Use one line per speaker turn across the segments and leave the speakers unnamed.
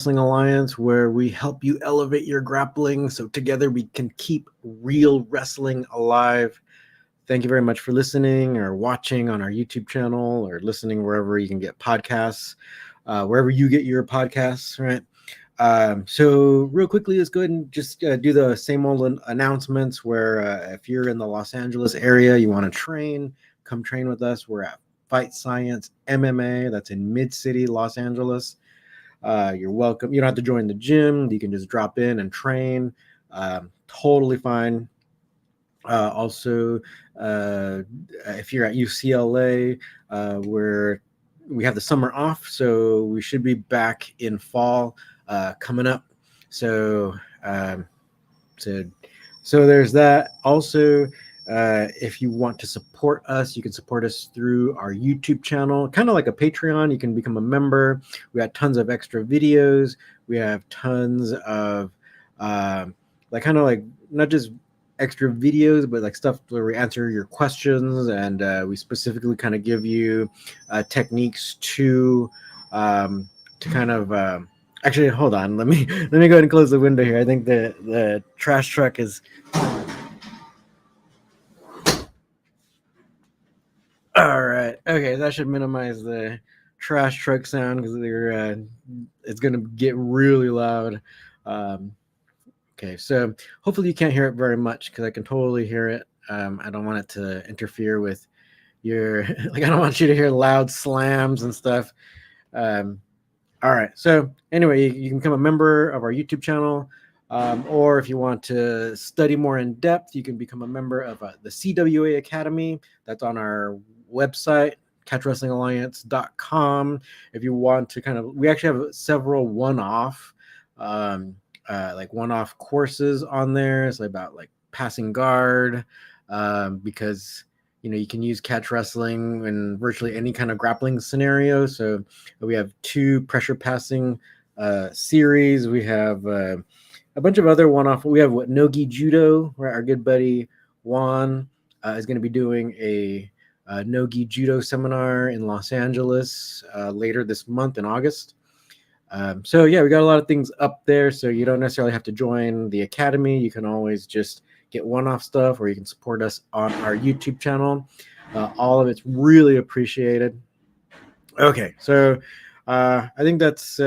Wrestling Alliance, where we help you elevate your grappling so together we can keep real wrestling alive. Thank you very much for listening or watching on our YouTube channel or listening wherever you can get podcasts, wherever you get your podcasts, right? So real quickly, let's go ahead and just do the same old announcements where if you're in the Los Angeles area, you want to train, come train with us. We're at Fight Science MMA. That's in Mid-City, Los Angeles. You're welcome. You don't have to join the gym. You can just drop in and train. Totally fine. Also, if you're at UCLA, where we have the summer off, so we should be back in fall coming up. So there's that. Also, if you want to support us, you can support us through our YouTube channel, kind of like a Patreon. You can become a member. We got tons of extra videos. We have tons of kind of like not just extra videos, but like stuff where we answer your questions, and we specifically kind of give you techniques to kind of actually hold on. Let me go ahead and close the window here. I think the trash truck is. All right. Okay, that should minimize the trash truck sound because it's going to get really loud. Okay, so hopefully you can't hear it very much because I can totally hear it. I don't want it to interfere with your I don't want you to hear loud slams and stuff. All right. So anyway, you can become a member of our YouTube channel. Or if you want to study more in depth, you can become a member of the CWA Academy. That's on our website, catchwrestlingalliance.com. If you want to we actually have several one-off courses on there. It's about like passing guard, because you can use catch wrestling in virtually any kind of grappling scenario. So we have 2 pressure passing series. We have a bunch of other one-off. We have Nogi Judo, where our good buddy Juan is going to be doing a Nogi Judo seminar in Los Angeles later this month in August. So yeah, we got a lot of things up there. So you don't necessarily have to join the academy. You can always just get one-off stuff, or you can support us on our YouTube channel. All of it's really appreciated. Okay, so I think that's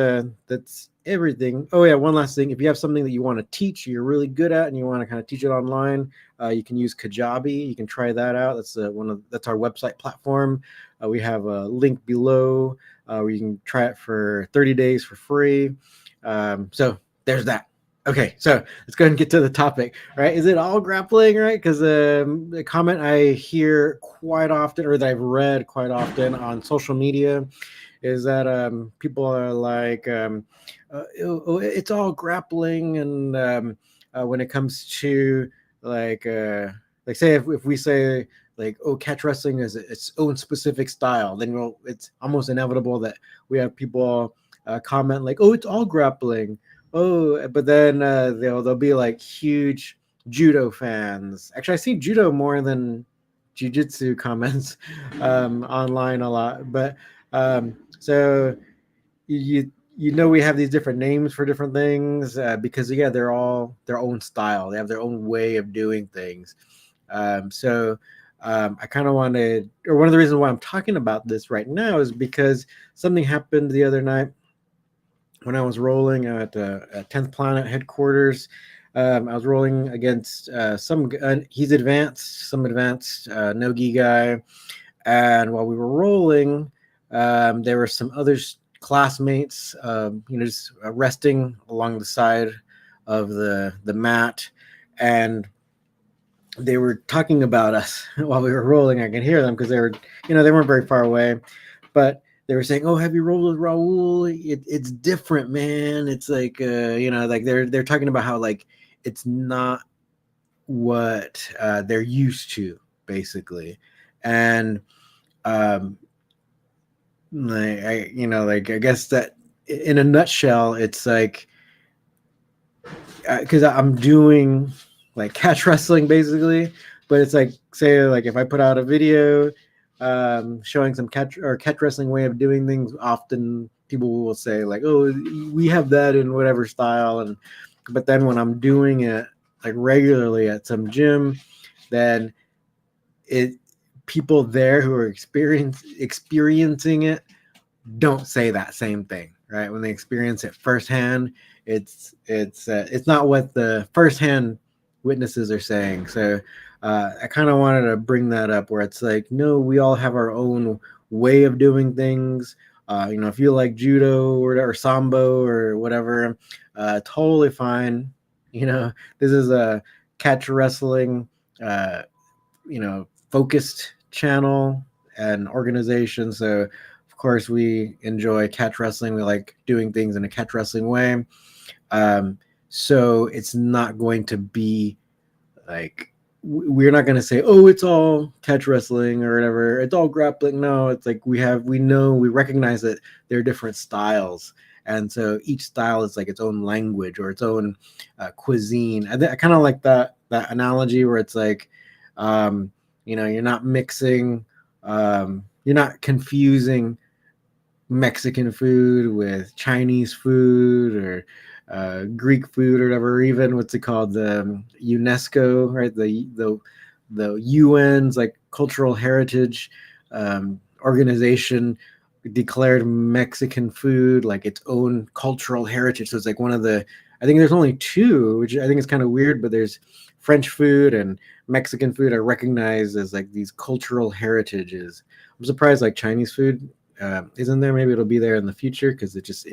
everything. Oh yeah, one last thing. If you have something that you want to teach, you're really good at, and you want to kind of teach it online, you can use Kajabi. You can try that out. That's that's our website platform. We have a link below where you can try it for 30 days for free. So there's that. Okay, so let's go ahead and get to the topic, right? Is it all grappling, right? Because the comment I hear quite often, or that I've read quite often on social media, is that people are like, it's all grappling, and when it comes to like say if we say like, oh, catch wrestling is its own specific style, then it's almost inevitable that we have people comment like, oh, it's all grappling. Oh, but then they'll be like huge judo fans. Actually, I see judo more than jiu-jitsu comments online a lot. But so we have these different names for different things because they're all their own style. They have their own way of doing things. I kind of wanted, or one of the reasons why I'm talking about this right now is because something happened the other night when I was rolling at 10th Planet headquarters. I was rolling against he's some advanced no-gi guy. And while we were rolling, there were some other classmates, just resting along the side of the mat. And they were talking about us while we were rolling. I could hear them because they weren't very far away. But they were saying, "Oh, have you rolled with Raul? It's different, man. It's like, like they're talking about how like it's not what they're used to, basically." And I guess that in a nutshell, it's like because I'm doing like catch wrestling basically, but it's like, say like if I put out a video showing some catch wrestling way of doing things, often people will say like, oh, we have that in whatever style, and but then when I'm doing it like regularly at some gym, then it people there who are experiencing it don't say that same thing, right? When they experience it firsthand, it's not what the firsthand witnesses are saying. So I kind of wanted to bring that up, where it's like, no, we all have our own way of doing things. If you like judo or sambo or whatever, totally fine. This is a catch wrestling, focused channel and organization. So of course we enjoy catch wrestling. We like doing things in a catch wrestling way. So it's not going to be like, we're not going to say, oh, it's all catch wrestling or whatever, it's all grappling. No, it's like we recognize that there are different styles, and so each style is like its own language or its own cuisine. I kind of like that analogy, where it's like, you're not mixing, you're not confusing Mexican food with Chinese food or Greek food or whatever, or even what's it called, the UNESCO, right? The UN's like cultural heritage organization declared Mexican food like its own cultural heritage. So it's like I think there's only two, which I think is kind of weird, but there's French food and Mexican food are recognized as like these cultural heritages. I'm surprised like Chinese food isn't there. Maybe it'll be there in the future because it just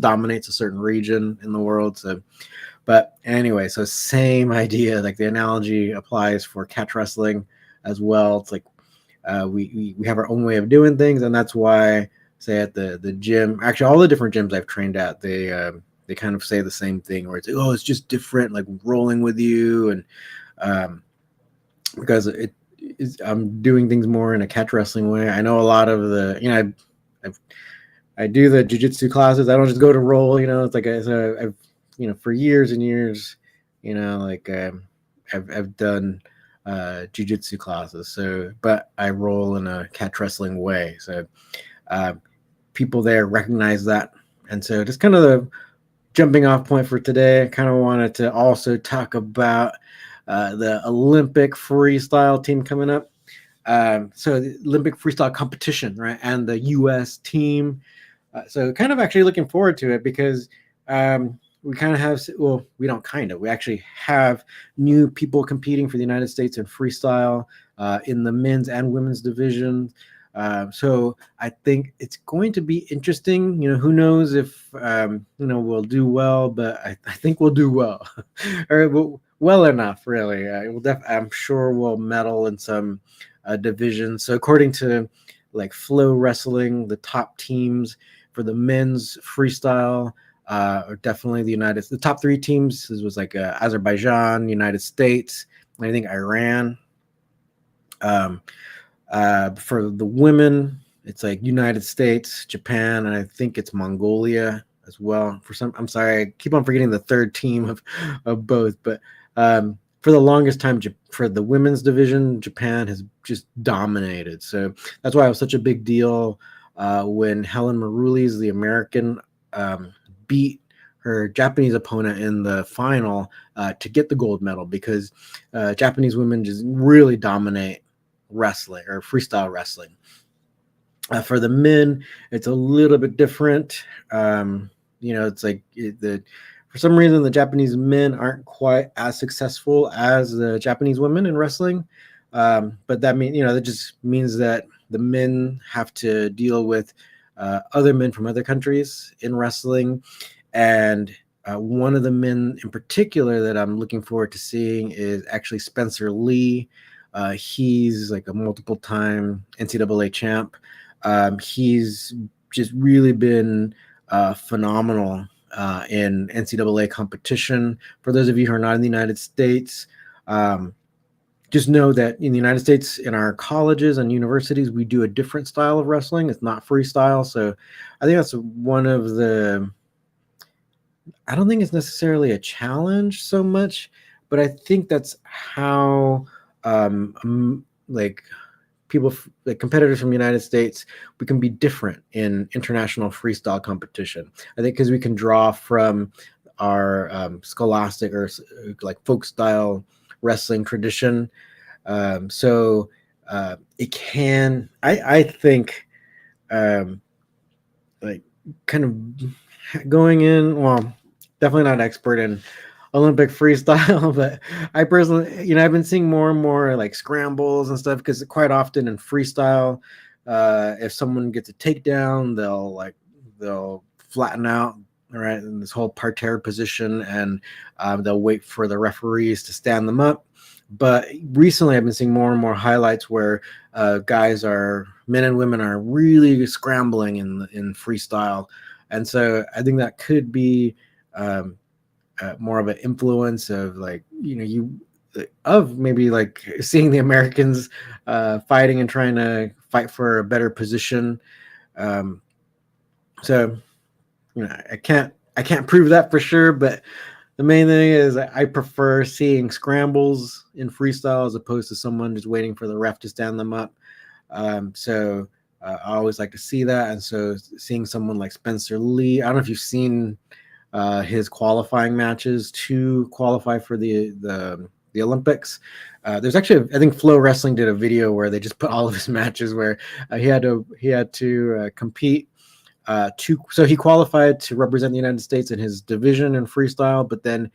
dominates a certain region in the world. So, but anyway, so same idea. Like the analogy applies for catch wrestling as well. It's like we have our own way of doing things, and that's why, say at the gym, actually all the different gyms I've trained at, they kind of say the same thing, where it's like, oh, it's just different, like rolling with you, and because I'm doing things more in a catch wrestling way. I know a lot of the, I do the jiu-jitsu classes. I don't just go to roll, it's like, I've, for years and years, like I've done jiu-jitsu classes. So, but I roll in a catch wrestling way. So people there recognize that. And so just kind of the jumping off point for today, I kind of wanted to also talk about the Olympic freestyle team coming up. So the Olympic freestyle competition, right? And the U.S. team. So kind of actually looking forward to it, because we kind of have, well, we don't kind of, we actually have new people competing for the United States in freestyle in the men's and women's division. So I think it's going to be interesting. Who knows if we'll do well, but I think we'll do well, or well enough, really. I'm sure we'll medal in some divisions. So according to like Flow Wrestling, the top teams for the men's freestyle are definitely the top three teams. This was like Azerbaijan, United States, and I think Iran. For the women, it's like United States, Japan, and I think it's Mongolia as well. I'm sorry, I keep on forgetting the third team of both. But for the longest time, for the women's division, Japan has just dominated. So that's why it was such a big deal when Helen Maroulis, the American, beat her Japanese opponent in the final to get the gold medal, because Japanese women just really dominate wrestling or freestyle wrestling. For the men, it's a little bit different. It's like for some reason the Japanese men aren't quite as successful as the Japanese women in wrestling. But that just means that the men have to deal with other men from other countries in wrestling. And one of the men in particular that I'm looking forward to seeing is actually Spencer Lee. He's like a multiple time NCAA champ. He's just really been phenomenal in NCAA competition. For those of you who are not in the United States, just know that in the United States, in our colleges and universities, we do a different style of wrestling. It's not freestyle. So I think that's one of I don't think it's necessarily a challenge so much, but I think that's how like the competitors from the United States, we can be different in international freestyle competition. I think because we can draw from our scholastic or like folk style wrestling tradition. So it can, I think, like kind of going in, well, definitely not expert in Olympic freestyle, but I personally, I've been seeing more and more like scrambles and stuff because quite often in freestyle, if someone gets a takedown, they'll flatten out, right, in this whole parterre position, and they'll wait for the referees to stand them up. But recently, I've been seeing more and more highlights where men and women are really scrambling in freestyle, and so I think that could be more of an influence of of maybe like seeing the Americans fighting and trying to fight for a better position. So I can't prove that for sure, but the main thing is I prefer seeing scrambles in freestyle as opposed to someone just waiting for the ref to stand them up. So I always like to see that, and so seeing someone like Spencer Lee, I don't know if you've seen his qualifying matches to qualify for the Olympics. There's actually, I think Flow Wrestling did a video where they just put all of his matches where he had to compete. So he qualified to represent the United States in his division in freestyle, but then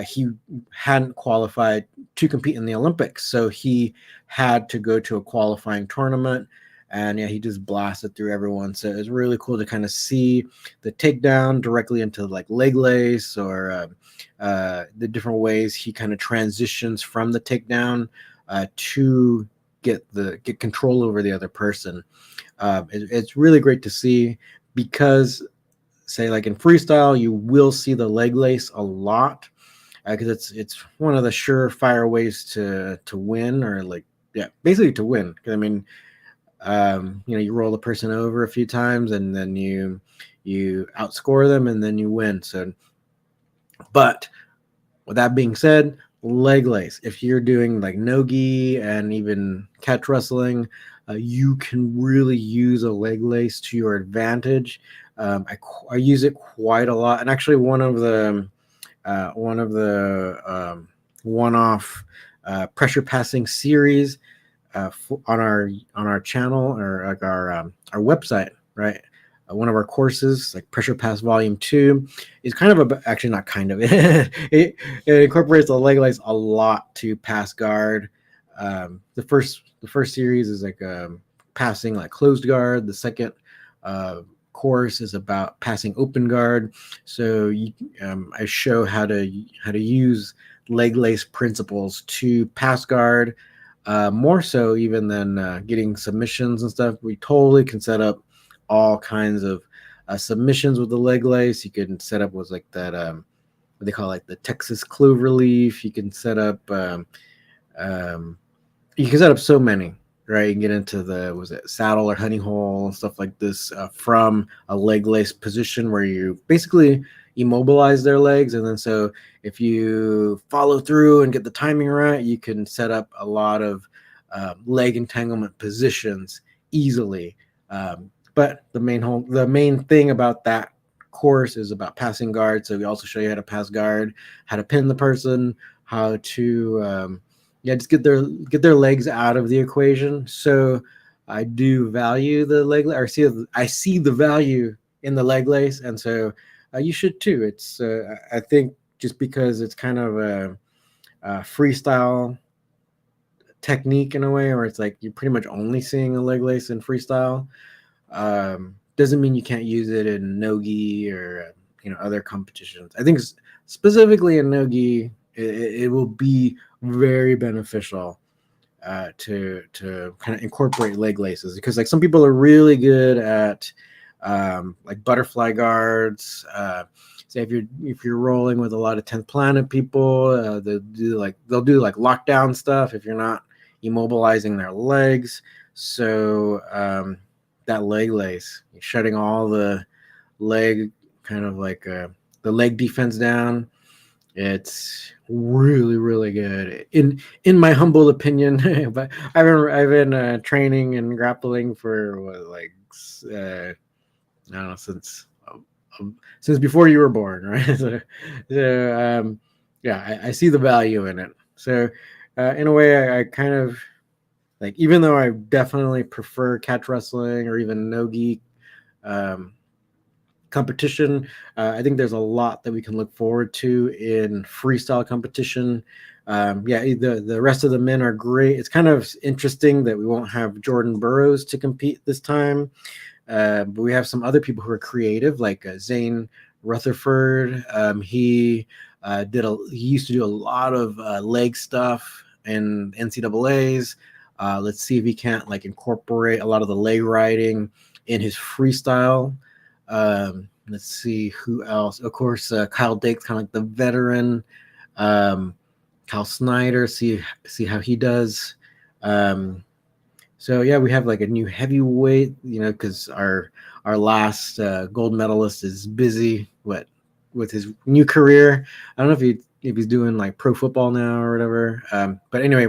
he hadn't qualified to compete in the Olympics, so he had to go to a qualifying tournament, and he just blasted through everyone. So it's really cool to kind of see the takedown directly into like leg lace, or the different ways he kind of transitions from the takedown to get control over the other person. It's really great to see, because say like in freestyle, you will see the leg lace a lot, because it's one of the surefire ways to win, or basically to win. Because I mean, you roll the person over a few times and then you outscore them and then you win. So, but with that being said, leg lace, if you're doing like no-gi and even catch wrestling, you can really use a leg lace to your advantage. I use it quite a lot, and actually one of the one-off pressure passing series on our channel, or like our website, right? One of our courses, like Pressure Pass Volume 2, is kind of actually not kind of it incorporates the leg lace a lot to pass guard. The first series is like passing like closed guard. The second course is about passing open guard. So I show how to use leg lace principles to pass guard, more so even than getting submissions and stuff. We totally can set up all kinds of submissions with the leg lace. You can set up with like that what they call like the Texas clover leaf. You can set up so many, right? You can get into the saddle or honey hole and stuff like this from a leg lace position where you basically immobilize their legs, and then so if you follow through and get the timing right, you can set up a lot of leg entanglement positions easily. But the main thing about that course is about passing guard. So we also show you how to pass guard, how to pin the person, how to just get their legs out of the equation. So I do value the leg lace, or I see the value in the leg lace, and so you should too. It's I think just because it's kind of a freestyle technique in a way, where it's like you're pretty much only seeing a leg lace in freestyle, doesn't mean you can't use it in no-gi or other competitions. I think specifically in no-gi, it will be very beneficial to kind of incorporate leg laces, because like some people are really good at like butterfly guards. Say if you're rolling with a lot of 10th planet people, they'll do like lockdown stuff if you're not immobilizing their legs. So that leg lace, shutting all the leg kind of like the leg defense down, It's really, really good in my humble opinion. But I've been training and grappling for what, like I don't know, since before you were born, right? So yeah, I see the value in it. So in a way, I kind of like, even though I definitely prefer catch wrestling or even no-gi um, competition, I think there's a lot that we can look forward to in freestyle competition. Yeah, the rest of the men are great. It's kind of interesting that we won't have Jordan Burroughs to compete this time, but we have some other people who are creative, like Zane Rutherford. He used to do a lot of leg stuff in NCAA's. Let's see if he can't like incorporate a lot of the leg riding in his freestyle. Let's see who else. Of course, Kyle Dake's kind of like the veteran. Um, Kyle Snyder, see how he does. Um, so yeah, we have like a new heavyweight, because our last gold medalist is busy with his new career. I don't know if he's doing like pro football now or whatever. But anyway,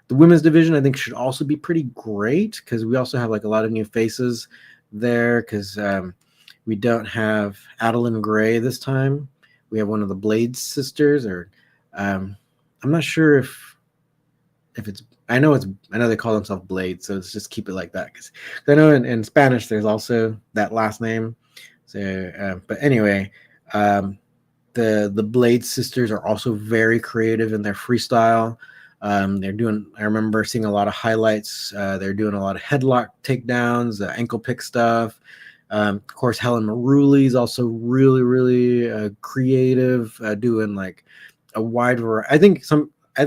the women's division I think should also be pretty great because we also have like a lot of new faces there because we don't have Adeline Gray this time. We have one of the Blades sisters, or I'm not sure if it's I know they call themselves Blade, so let's just keep it like that because I know in Spanish there's also that last name. So, but anyway, um, the Blade sisters are also very creative in their freestyle. I remember seeing a lot of highlights. They're doing a lot of headlock takedowns, ankle pick stuff. Of course, Helen Maruli is also really, really creative, doing like a wide variety. I think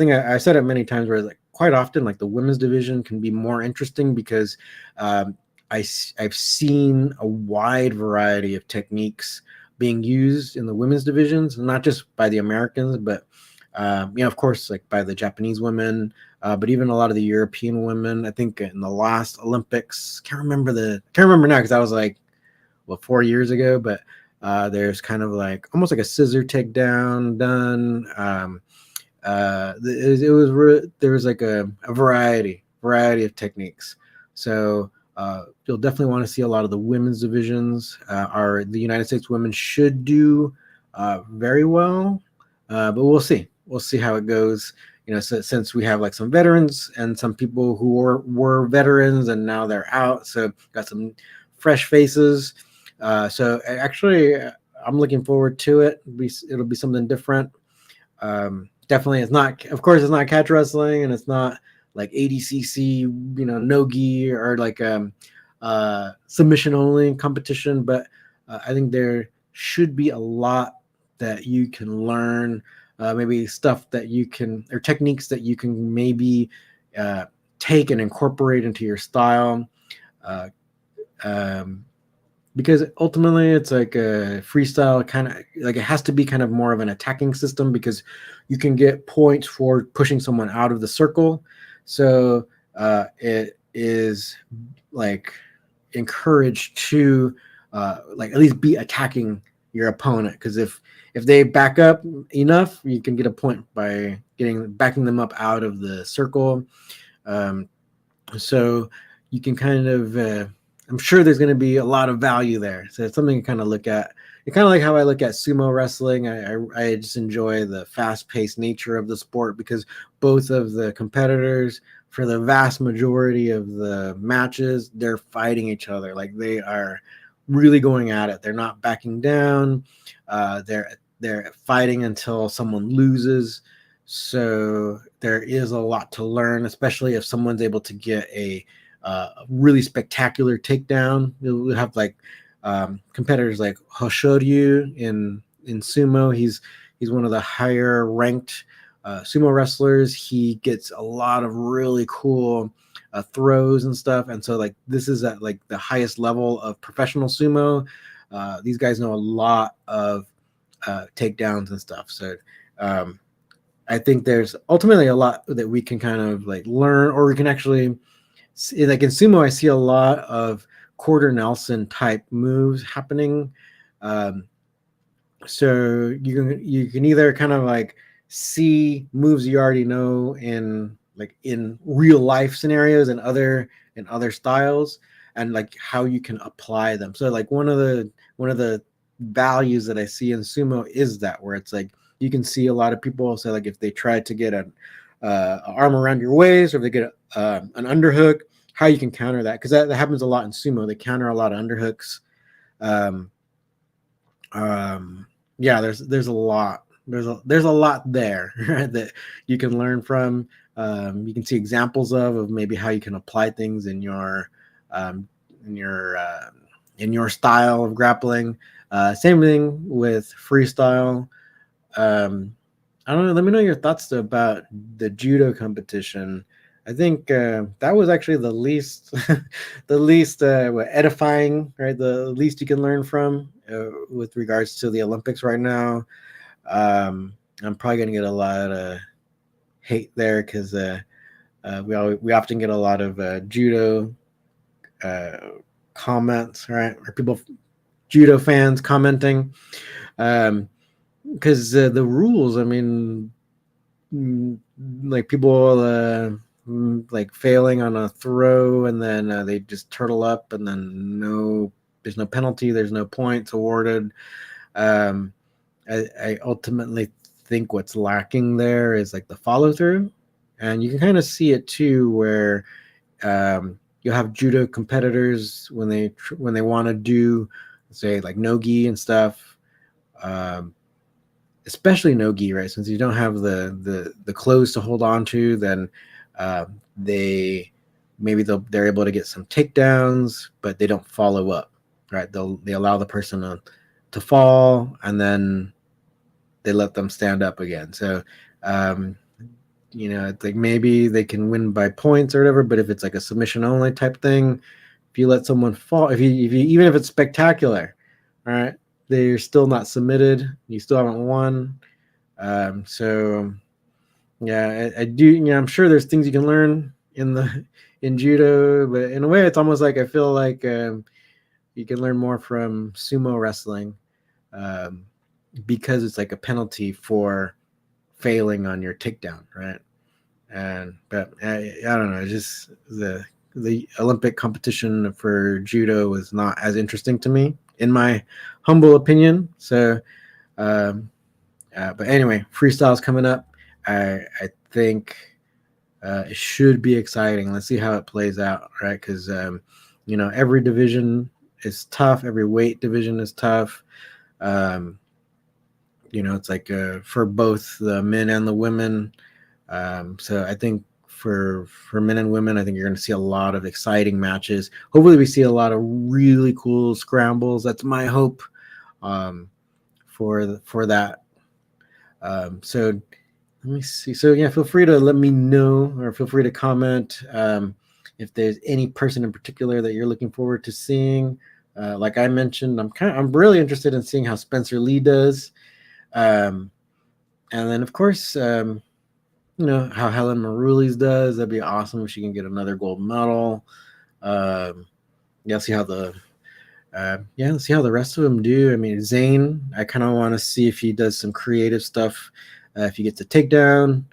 I said it many times where like quite often like the women's division can be more interesting because um, I've seen a wide variety of techniques being used in the women's divisions, not just by the Americans, but of course, like by the Japanese women, but even a lot of the European women. I think in the last Olympics, can't remember now because I was like, 4 years ago, but there's kind of like almost like a scissor takedown done. There was like a variety of techniques. So you'll definitely want to see a lot of the women's divisions. The United States women should do very well, but we'll see how it goes. Since we have like some veterans and some people who were veterans and now they're out, so got some fresh faces. So actually, I'm looking forward to it. It'll be something different. Definitely, it's not. Of course, it's not catch wrestling, and it's not like ADCC, no gi or like submission only competition. But I think there should be a lot that you can learn. Maybe stuff that you can, or techniques that you can maybe take and incorporate into your style. Uh, um, because ultimately it's like a freestyle kind of like it has to be kind of more of an attacking system because you can get points for pushing someone out of the circle. So it is like encouraged to like at least be attacking your opponent because if they back up enough, you can get a point by backing them up out of the circle. Um, so you can kind of I'm sure there's going to be a lot of value there, so it's something to kind of look at. It's kind of like how I look at sumo wrestling. I just enjoy the fast-paced nature of the sport because both of the competitors, for the vast majority of the matches, they're fighting each other. Like they are really going at it. They're not backing down. They're fighting until someone loses. So there is a lot to learn, especially if someone's able to get a really spectacular takedown. We'll have like competitors like Hoshoryu in sumo. He's one of the higher ranked sumo wrestlers. He gets a lot of really cool throws and stuff. And so like this is at like the highest level of professional sumo. These guys know a lot of takedowns and stuff. So I think there's ultimately a lot that we can kind of like learn, or we can actually see, like in sumo, I see a lot of quarter Nelson type moves happening. Um, So you can either kind of like see moves you already know in like in real life scenarios and other styles, and like how you can apply them. So like one of the values that I see in sumo is that, where it's like you can see a lot of people say like if they try to get an arm around your waist, or if they get an underhook, how you can counter that, because that happens a lot in sumo. They counter a lot of underhooks. Um, um, yeah, there's a lot. There's a lot there, right, that you can learn from. You can see examples of maybe how you can apply things um, in your uh, in your style of grappling. Same thing with freestyle. Um, I don't know. Let me know your thoughts though about the judo competition. I think that was actually the least, the least edifying, right? The least you can learn from with regards to the Olympics right now. I'm probably gonna get a lot of hate there because we often get a lot of judo uh, comments, right? Or people, judo fans commenting, because the rules. I mean, like people like failing on a throw, and then they just turtle up, and then there's no penalty, there's no points awarded. um I ultimately think what's lacking there is like the follow through, and you can kind of see it too, where you'll have judo competitors when they want to do, say, like nogi and stuff, um, especially no gi, right? Since you don't have the clothes to hold on to, then they they're able to get some takedowns, but they don't follow up, right? They allow the person to fall, and then they let them stand up again. So um, it's like maybe they can win by points or whatever, but if it's like a submission only type thing, if you let someone fall, if you even if it's spectacular, all right, they're still not submitted. You still haven't won. So yeah, I do. I'm sure there's things you can learn in judo, but in a way, it's almost like I feel like you can learn more from sumo wrestling, um, because it's like a penalty for failing on your takedown, right? And but I don't know, just the Olympic competition for judo was not as interesting to me, in my humble opinion. So um, but anyway, freestyle's coming up. I think it should be exciting. Let's see how it plays out, right? Because every division is tough. Every weight division is tough. Um, it's like for both the men and the women. So I think for men and women, I think you're going to see a lot of exciting matches. Hopefully, we see a lot of really cool scrambles. That's my hope for that. So let me see. So yeah, feel free to let me know, or feel free to comment if there's any person in particular that you're looking forward to seeing. Like I mentioned, I'm really interested in seeing how Spencer Lee does, um, and then of course how Helen Maroulis does. That'd be awesome if she can get another gold medal. Um, yeah, see how the let's see how the rest of them do. I mean, Zane, I kind of want to see if he does some creative stuff, if he gets a takedown.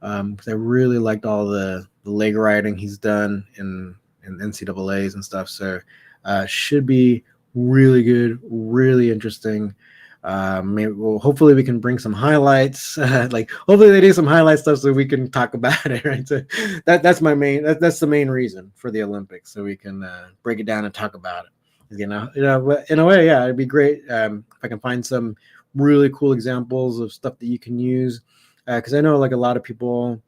Because I really liked all the leg riding he's done in NCAA's and stuff. So should be really good, really interesting. Hopefully we can bring some highlights. Like hopefully they do some highlight stuff so we can talk about it. Right. So that's my that's the main reason for the Olympics, so we can break it down and talk about it. But in a way, yeah, it'd be great if I can find some really cool examples of stuff that you can use, because I know like a lot of people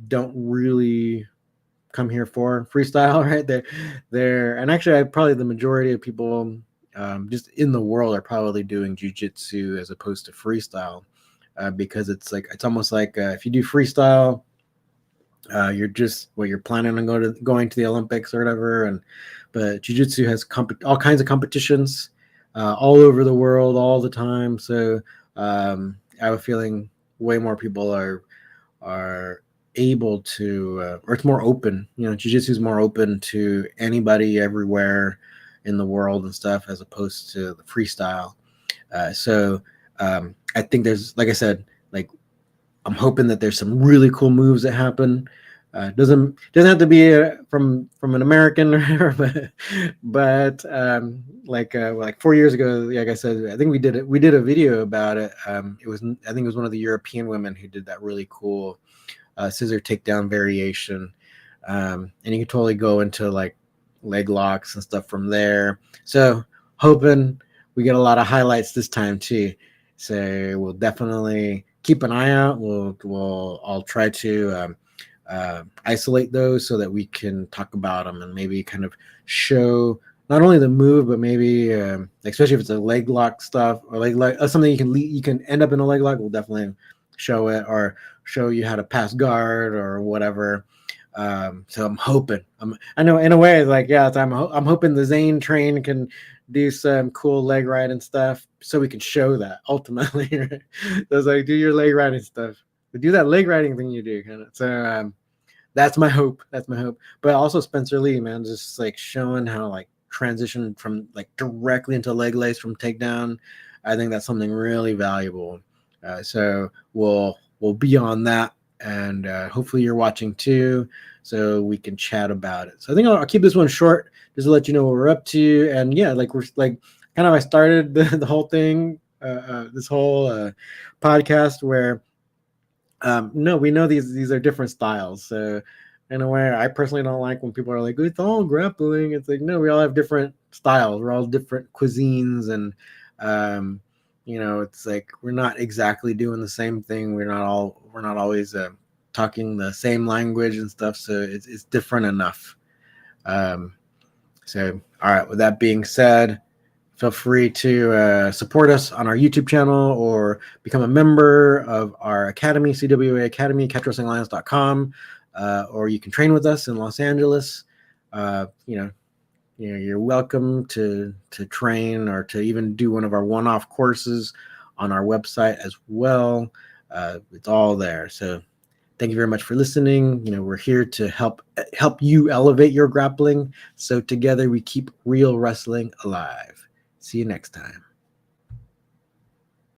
don't really come here for freestyle, right? And actually, probably the majority of people just in the world are probably doing jujitsu as opposed to freestyle, because it's almost like if you do freestyle, you're planning on going to the Olympics or whatever, but jiu-jitsu has all kinds of competitions all over the world all the time. So I have a feeling way more people are able to, or it's more open. Jiu-jitsu is more open to anybody everywhere in the world and stuff, as opposed to the freestyle. So I think there's, like I said, like I'm hoping that there's some really cool moves that happen. Doesn't have to be from an American, but like 4 years ago, like I said, I think we did a video about it. It was, I think it was one of the European women who did that really cool scissor takedown variation, and you can totally go into like leg locks and stuff from there. So hoping we get a lot of highlights this time too. So we'll definitely keep an eye out. I'll try to isolate those so that we can talk about them and maybe kind of show not only the move, but maybe especially if it's a leg lock stuff or leg lock, something you can end up in a leg lock. We'll definitely show it or show you how to pass guard or whatever. So I'm hoping. I know in a way, like yeah, I'm hoping the Zane train can do some cool leg riding stuff, so we can show that ultimately. Right? So it's like do your leg riding stuff, but do that leg riding thing you do, kind of. So that's my hope. That's my hope. But also Spencer Lee, man, just like showing how like transition from like directly into leg lace from takedown. I think that's something really valuable. So we'll be on that, and hopefully you're watching too, so we can chat about it. So I think I'll keep this one short just to let you know what we're up to. And yeah, like we're like kind of I started the whole thing, this whole podcast where no, we know these are different styles. So in a way, I personally don't like when people are like, it's all grappling. It's like, no, we all have different styles. We're all different cuisines. And, it's like, we're not exactly doing the same thing. We're not always talking the same language and stuff. So it's different enough. So, all right, with that being said, feel free to support us on our YouTube channel or become a member of our academy, CWA Academy, catchwrestlingalliance.com, or you can train with us in Los Angeles. You're welcome to train or to even do one of our one-off courses on our website as well. It's all there. So thank you very much for listening. We're here to help you elevate your grappling, so together we keep real wrestling alive. See you next time.